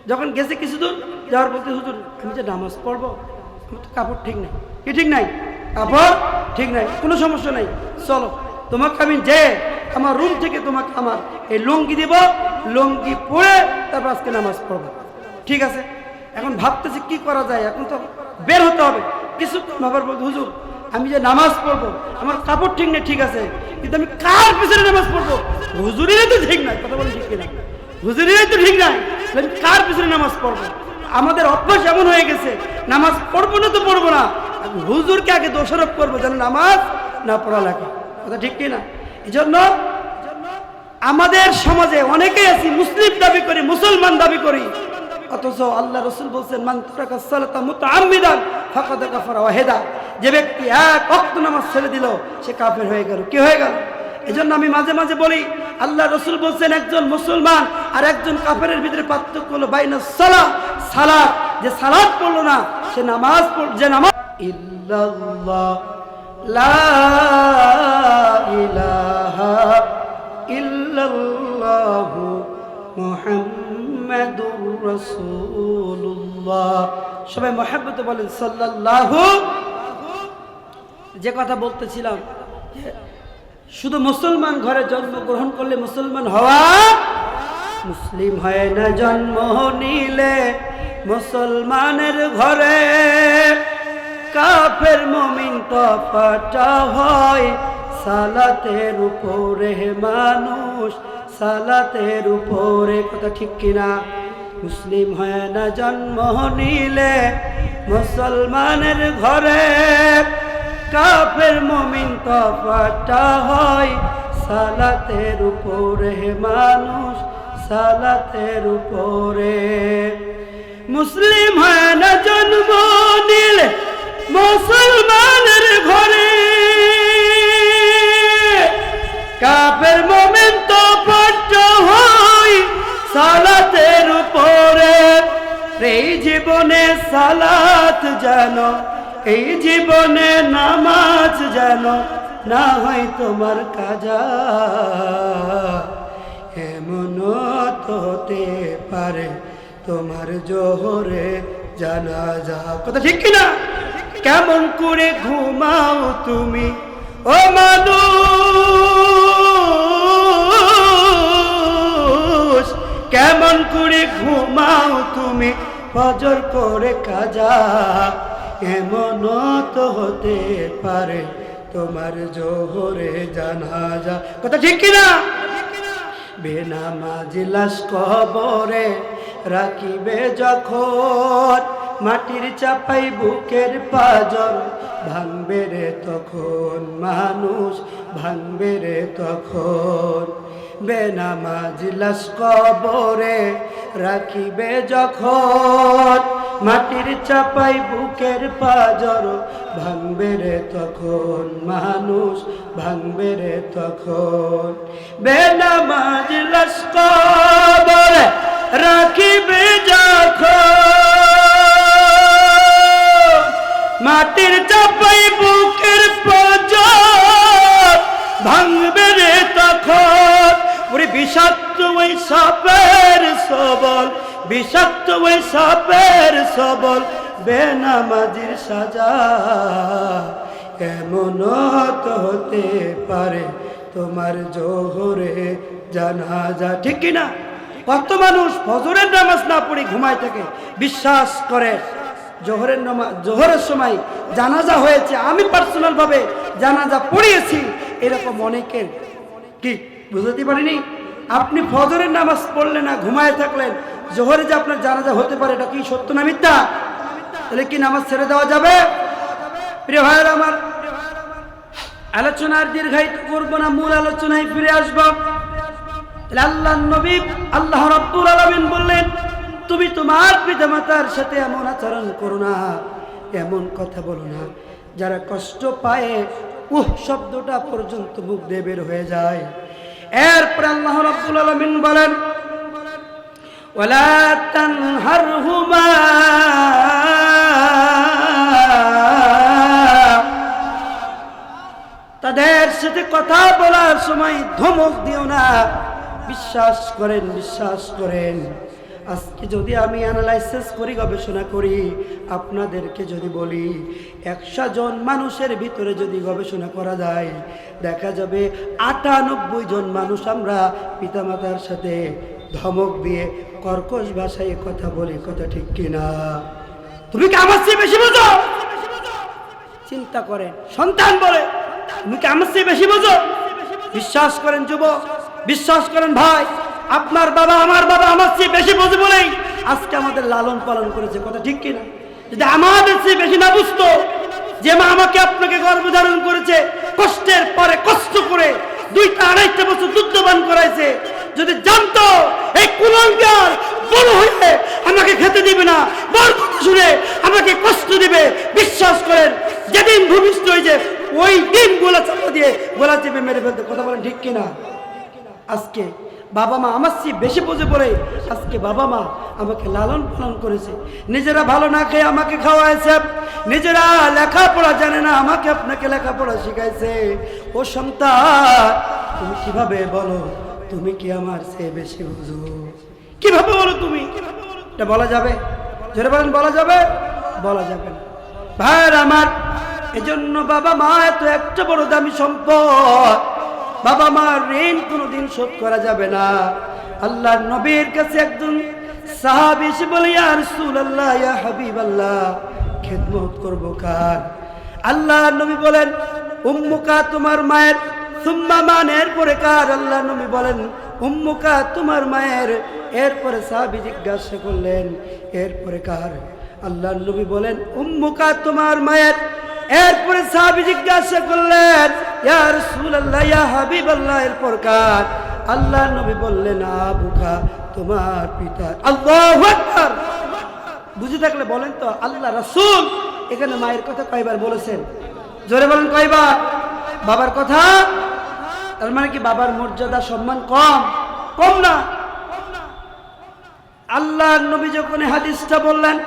যখন গেছে কিছু দূর যাওয়ার বলতে হুজুর আমি যে নামাজ পড়বো, আমার তো কাপড় ঠিক নাই। কি ঠিক নাই? কাপড় ঠিক নাই, কোনো সমস্যা নাই, চলো তোমাকে আমি যে আমার রুম থেকে তোমাকে আমার এই লুঙ্গি দিব, লুঙ্গি পরে তারপর আজকে নামাজ পড়বো। ঠিক আছে, এখন ভাবতেছি কি করা যায়, এখন তো বের হতে হবে। কিছু ভাবার বলতে হুজুর আমি যে নামাজ পড়বো, আমার কাপড় ঠিক নেই, ঠিক আছে, কিন্তু আমি কার পিছনে নামাজ পড়বো? হুজুরেরই তো ঠিক নাই, কথা বলি ঠিক কিনা? হুজুরেরই তো ঠিক নাই, আমি কার পিছনে নামাজ পড়বো? আমাদের অভ্যাস এমন হয়ে গেছে, নামাজ পড়বো না তো পড়বো না, হুজুরকে আগে দোষারোপ করবো যেন নামাজ না পড়া লাগে। কথা ঠিক কিনা? এই জন্য আমাদের সমাজে অনেকেই আছি মুসলিম দাবি করি, মুসলমান দাবি করি, অথচ আল্লাহ রাসূল বলছেন মান তারাকা সালাতা মুতাআম্মিদান ফাকাদ কাফারা ওয়াহিদা, যে ব্যক্তি এক ওয়াক্ত নামাজ ছেড়ে দিল সে কাফের হয়ে গেল। কি হয়ে গেল? এজন্য আমি মাঝে মাঝে বলি আল্লাহ রাসূল বলছেন একজন মুসলমান আর একজন কাফেরের ভিতরে পার্থক্য হলো বাইনাস সালাহ, সালাত, যে সালাত পড়লো না সে নামাজ যে নামাজ ইল্লাল্লাহ লা ইলাহা ইল্লাল্লাহু মুহাম্মাদুর রাসূলুল্লাহ। সবাই মুহাব্বতে বলেন সাল্লাল্লাহু। যে কথা বলতেছিলাম, শুধু মুসলমান ঘরে জন্মগ্রহণ করলে মুসলমান হওয়া, মুসলিম হয় না জন্ম নিলে মুসলমানের ঘরে। কাফের মুমিন তফাৎ হয় সালাতের উপরে, মানুষ সালাতের উপরে। কথা ঠিক কিনা? মুসলিম হয় না জন্ম নিলে মুসলমানের ঘরে, কাফের মুমিন তফাৎ হয় সালাতের উপরে, মানুষ সালাতের উপরে। মুসলিম হয় না জন্ম নিলে মুসলমানের ঘরে, কাফের মুমিন তফাৎ হয় সালাতের উপরে। এই জীবনে সালাত যেন, এই জীবনে নামাজ যেন না হয় তোমার কাজা, এমন তো হতে পারে তোমার জোহরে জানাজা। কথা ঠিক কিনা? কেমন করে ঘুমাও তুমি ও মানুষ, কেমন করে ঘুমাও তুমি ফজর করে কাজা, এমন তো হতে পারে তোমার জোহরে জানাজা। কথা ঠিক কিনা? বেনামাজি লাশ কবরে রাখিবে যখন, মাটির চাপাই বুকের পাজর ভাঙবে রে তখন, মানুষ ভাঙবে রে তখন। বেনামাজি লাশ কবরে রাখিবে যখন, মাটির চাপাই বুকের পাজর ভাঙবে রে তখন, মানুষ ভাঙবে রে তখন। বেনামাজি লাশ কবরে রাখিবে যখন, মাটির চাপাই বুকের পাজর ভাঙবে রে তখন। ওরে বিষাক্ত ওই সাপের সবল, বিষাক্ত ওই সাপের সবল বেনামাজির সাজা, এমন তো হতে পারে তোমার জোহরে জানাজা। ঠিক কিনা? কত মানুষ ফজরের নামাজ না পড়ে ঘুমায় থাকে, বিশ্বাস করে জোহরের নামাজ, জোহরের সময় জানাজা হয়েছে, আমি পার্সোনাল ভাবে জানাজা পড়িয়েছি, এরকম অনেকের কি বুঝতে পারিনি। আপনি ফজরের নামাজ পড়লেন না, ঘুমায় থাকলেন, জোহরে যে আপনার জানাজা হতে পারে, এটা কি সত্য না মিথ্যা? তাহলে কি নামাজ ছেড়ে দেওয়া যাবে? প্রিয় ভাইয়েরা আমার, আলোচনার দীর্ঘায়িত করব না, মূল আলোচনায় ফিরে আসব। আল্লাহ নবী আল্লাহ রাব্বুল আলামিন বললেন, তুমি তোমার পিতামাতার সাথে এমন আচরণ করো না, এমন কথা বলো না যারা কষ্ট পায় শব্দটা পর্যন্ত মুখ দিয়ে বের হয়ে যায়। এরপর আল্লাহ রাব্বুল আলামিন বলেন, ওয়ালা তানহারহুমা, তাদের সাথে কথা বলার সময় ধমক দিও না। বিশ্বাস করেন, বিশ্বাস করেন, আজকে যদি আমি অ্যানালাইসিস করি, গবেষণা করি, আপনাদেরকে যদি বলি 100 জন মানুষের ভিতরে যদি গবেষণা করা যায়, দেখা যাবে 98 জন মানুষ আমরা পিতামাতার সাথে ধমক দিয়ে কর্কশ ভাষায় কথা বলি। কথা ঠিক কিনা? তুমি কি আমার চেয়ে বেশি বোঝো? চিন্তা করেন, সন্তান বলে তুমি কি আমার চেয়ে বেশি বোঝো? বিশ্বাস করেন যুবক, বিশ্বাস করেন ভাই, আপনার বাবা আমার বাবা আমার চেয়ে বেশি বোঝে বলেই আজকে আমাদের লালন পালন করেছে। কথা ঠিক কিনা? যদি আমাদের চেয়ে বেশি না বুঝতো, যে মা আমাকে আপনাকে গর্ভধারণ করেছে, কষ্টের পরে কষ্ট করে 2-2.5 বছর দুধ পান করাইছে, যদি জানতো এই কুলাঙ্গার বড় হয়ে আমাকে খেতে দিবে না, বড় কথা শুনে আমাকে কষ্ট দিবে, বিশ্বাস করেন যেদিন ভূমিষ্ঠ হয়েছে ওই দিন গোলা চাপা দিয়ে গোলা চেপে মেরে ফেলতে। কথা বলেন ঠিক কিনা? আজকে বাবা মা আমার চেয়ে বেশি বোঝে বলে আজকে বাবা মা আমাকে লালন পালন করেছে। নিজেরা ভালো না খেয়ে আমাকে খাওয়াইছে, নিজেরা লেখাপড়া জানে না, আমাকে আপনাকে লেখাপড়া শিখাইছে। ও সন্তান, তুমি কিভাবে বলো তুমি কি আমার চেয়ে বেশি বুঝো? কিভাবে বলো তুমি? এটা বলা যাবে? জোরে বলেন, বলা যাবে? বলা যাবে না। ভাইয়ের আমার, এজন্য বাবা মা এত একটা বড় দামি সম্পদ, বাবা মার ঋণ কোনোদিন শোধ করা যাবে না। আল্লাহর নবীর কাছে একজন সাহাবী এসে বলে, ইয়া রাসূলুল্লাহ, ইয়া হাবিবাল্লাহ, খেদমত করব কার? আল্লাহর নবী বলেন, উম্মুকা, তোমার মায়ের। সুম্মা মান, এরপরে কার? আল্লাহর নবী বলেন, উম্মুকা, তোমার মায়ের। এরপরে সাহাবী জিজ্ঞাসা করলেন, এরপরে কার? আল্লাহর নবী বলেন, উম্মুকা, তোমার মায়ের। এরপরে সাহাবী জিজ্ঞাসা করলেন, ইয়া রাসূলুল্লাহ, ইয়া হাবিবাল্লাহ, এরপর কার? আল্লাহর নবী বললেন, আবুকা, তোমার পিতা। আল্লাহু আকবার! বুঝে থাকলে বলেন তো, আল্লাহ রাসূল এখানে মায়ের কথা কয়বার বলেছেন? জোরে বলেন, কয়বার? বাবার কথা। তার মানে কি বাবার মর্যাদা সম্মান কম? কম না। আল্লাহর নবী যখন হাদিসটা বললেন,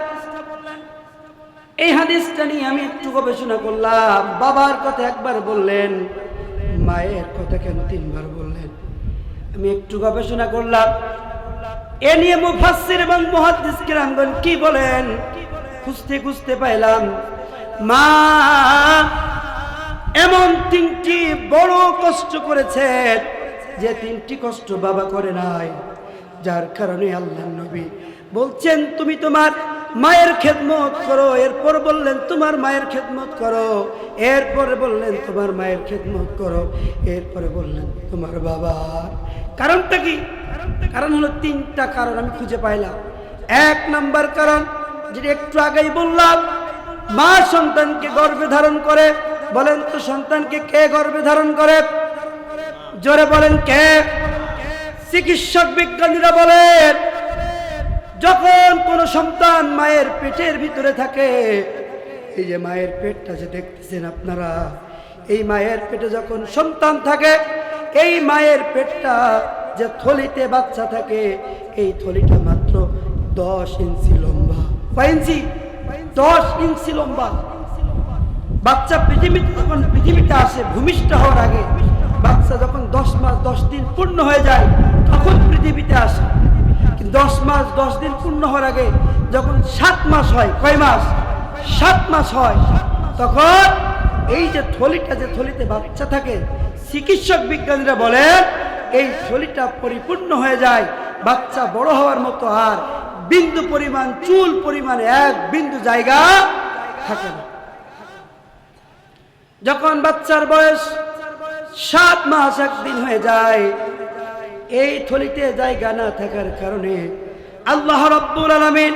এই হাদিসটা নিয়ে আমি একটু গবেষণা করলাম। বাবার কথা একবার বললেন, মায়ের কথা কেন 3 বার বললেন? আমি একটু গবেষণা করলাম, এ নিয়ে মুফাসসির এবং মুহাদ্দিস কিরামগণ কি বলেন খুঁজতে খুঁজতে পাইলাম, মা এমন 3টি বড় কষ্ট করেছে যে 3টি কষ্ট বাবা করে নাই, যার কারণে আল্লাহর নবী বলছেন তুমি তোমার মায়ের খেদমত করো। এরপর বললেন তোমার মায়ের খেদমত করো, এরপরে বললেন তোমার মায়ের খেদমত করো, এরপরে বললেন তোমার বাবার। কারণটা কি? কারণ হলো 3টা কারণ আমি খুঁজে পাইলাম। 1 নাম্বার কারণ যেটা একটু আগেই বললাম, মা সন্তানকে গর্ভে ধারণ করে। বলেন তো সন্তানকে কে গর্ভে ধারণ করে? জোরে বলেন, কে? চিকিৎসক বিজ্ঞানীরা বলেন, যখন কোন সন্তান মায়ের পেটের ভিতরে থাকে, এই যে মায়ের পেটটা যে দেখতেছেন আপনারা, এই মায়ের পেটে যখন সন্তান থাকে, এই মায়ের পেটটা যে থলিতে বাচ্চা থাকে, এই থলিটা মাত্র 10 ইঞ্চি লম্বা। কয় ইঞ্চি? 10 ইঞ্চি লম্বা। বাচ্চা পৃথিবীতে আসে ভূমিষ্ঠ হওয়ার আগে, বাচ্চা যখন 10 মাস 10 দিন পূর্ণ হয়ে যায় তখন পৃথিবীতে আসে। 10 মাস 10 দিন পূর্ণ হওয়ার আগে যখন 7 মাস হয়, কয় মাস? 7 মাস হয়, তখন এই যে থলিটা, যে থলিতে বাচ্চা থাকে, চিকিৎসক বিজ্ঞানীরা বলেন এই থলিটা পরিপূর্ণ হয়ে যায়, বাচ্চা বড় হওয়ার মতো আর বিন্দু পরিমাণ, চুল পরিমাণ 1 বিন্দু জায়গা থাকে না। যখন বাচ্চার বয়স 7 মাস 1 দিন হয়ে যায়, এই থলিতে জায়গা না থাকার কারণে আল্লাহ রাব্বুল আলামিন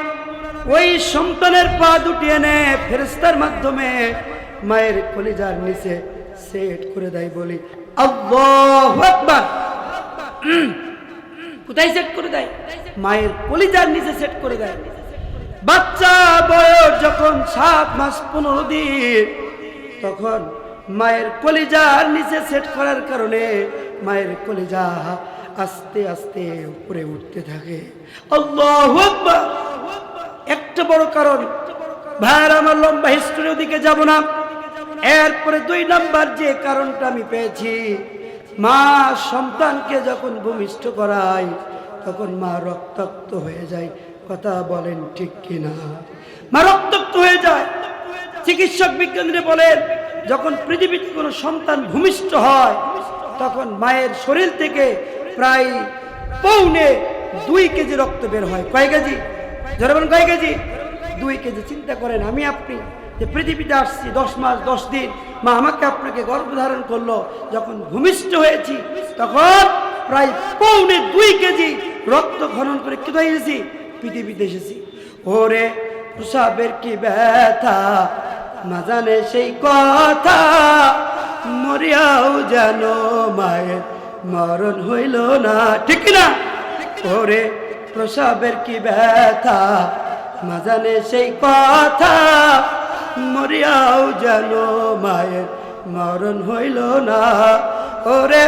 ওই সন্তানের পা দুটি এনে ফেরেশতার মাধ্যমে মায়ের কলিজার নিচে সেট করে দেয়। বলি আল্লাহু আকবার। কোথায় সেট করে দেয়? মায়ের কলিজার নিচে সেট করে দেয়। বাচ্চা বয়স যখন 7 মাস 15 দিন, তখন মায়ের কলিজার নিচে সেট করার কারণে মায়ের কলিজা আস্তে আস্তে উপরে উঠতে থাকে। আল্লাহু আকবার। একটা বড় কারণ, ভাইরা আমার লম্বা হিস্ট্রির দিকে যাব না। এরপরে 2 নাম্বার যে কারণটা আমি পেয়েছি, মা সন্তানকে যখন ভূমিষ্ঠ করায় তখন মা রক্তাক্ত হয়ে যায়। কথা বলেন ঠিক কিনা? মা রক্তাক্ত হয়ে যায়। চিকিৎসক বিজ্ঞানীরা বলেন, যখন পৃথিবীতে কোনো সন্তান ভূমিষ্ঠ হয় তখন মায়ের শরীর থেকে প্রায় 2.25 কেজি রক্ত বের হয়। কয় কেজি? যারা বলেন কয় কেজি? 2 কেজি। চিন্তা করেন, আমি আপনি যে পৃথিবীতে আসছি 10 মাস 10 দিন, মা আমাকে আপনাকে গর্ভধারণ করলো, যখন ভূমিষ্ঠ হয়েছি তখন প্রায় 2.25 কেজি রক্ত খনন করে কোথায় এসেছি? পৃথিবীতে এসেছি। ওরে প্রসাবের কি ব্যথা, মা জানে সেই কথা, মরিয়াও যেন মায়ের মরণ হইল না। ঠিক না? ওরে প্রসাবের কি ব্যথা, মা জানে সেই কথা, মরিয়াও যেন মায়ের মরণ হইল না। ওরে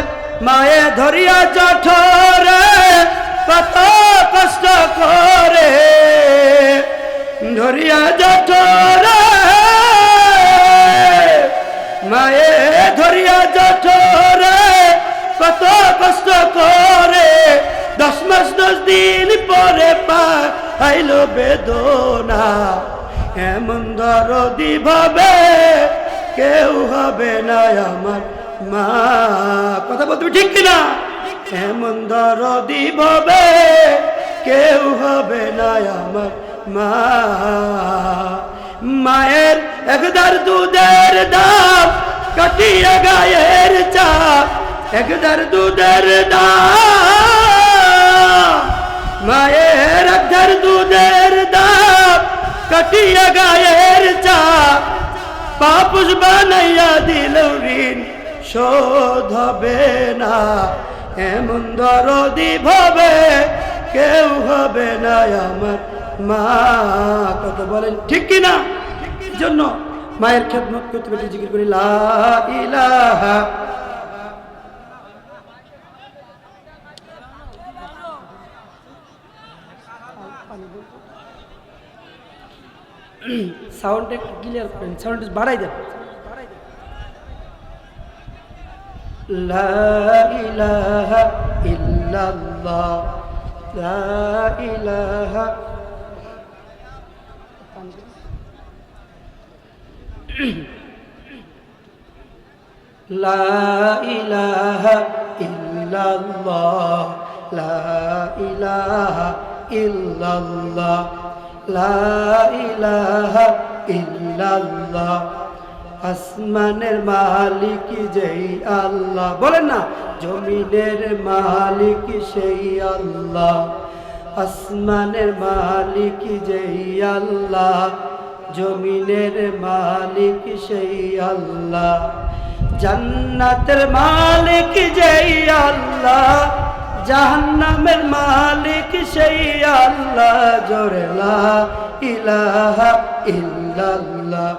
মায়ে ধরিয়া জঠরে কত কষ্ট করে, ধরিয়া জঠরে মায়ে ধরিয়া জঠরে কত কষ্ট করে, 10 মাস 10 দিন পরে পাইল বেদনা। এমন দরদি ভাবে কেউ হবে না আমার মা। কথা বলতে ঠিক কিনা? এমন দরদি ভাবে কেউ হবে না আমার মা। মায়ের 1 দুধের দাম কাটিয়া গায়ের চাপ, 1 দুধের দাম, মায়ের 1 দুধের দাম কাটিয়া গায়ের চাপ, পাপুষ বানাইয়া দিল ঋণ শোধ হবে না। এমন দরদি ভাবে কেউ হবে না আমার মা। কত বলেন ঠিক কিনা? জন্য মায়ের খেদমত করতে করতে জিকির করি লা ইলাহা। সাউন্ড একটু ক্লিয়ার করেন, সাউন্ড বাড়াই দেন। লা ইলাহা ইল্লাল্লাহ, লা ইলাহা। লা ইলাহা ইল্লাল্লাহ, লা ইলাহা ইল্লাল্লাহ, লা ইলাহা ইল্লাল্লাহ। আসমানের মালিক যেই আল্লাহ, বলেন না, জমিনের মালিক সেই আল্লাহ। আসমানের মালিক যেই আল্লাহ, জমিনের মালিক সেই আল্লাহ। জান্নাতের মালিক যেই আল্লাহ, জাহান্নামের মালিক সেই আল্লাহ। জোরে লা ইলাহা ইল্লাল্লাহ।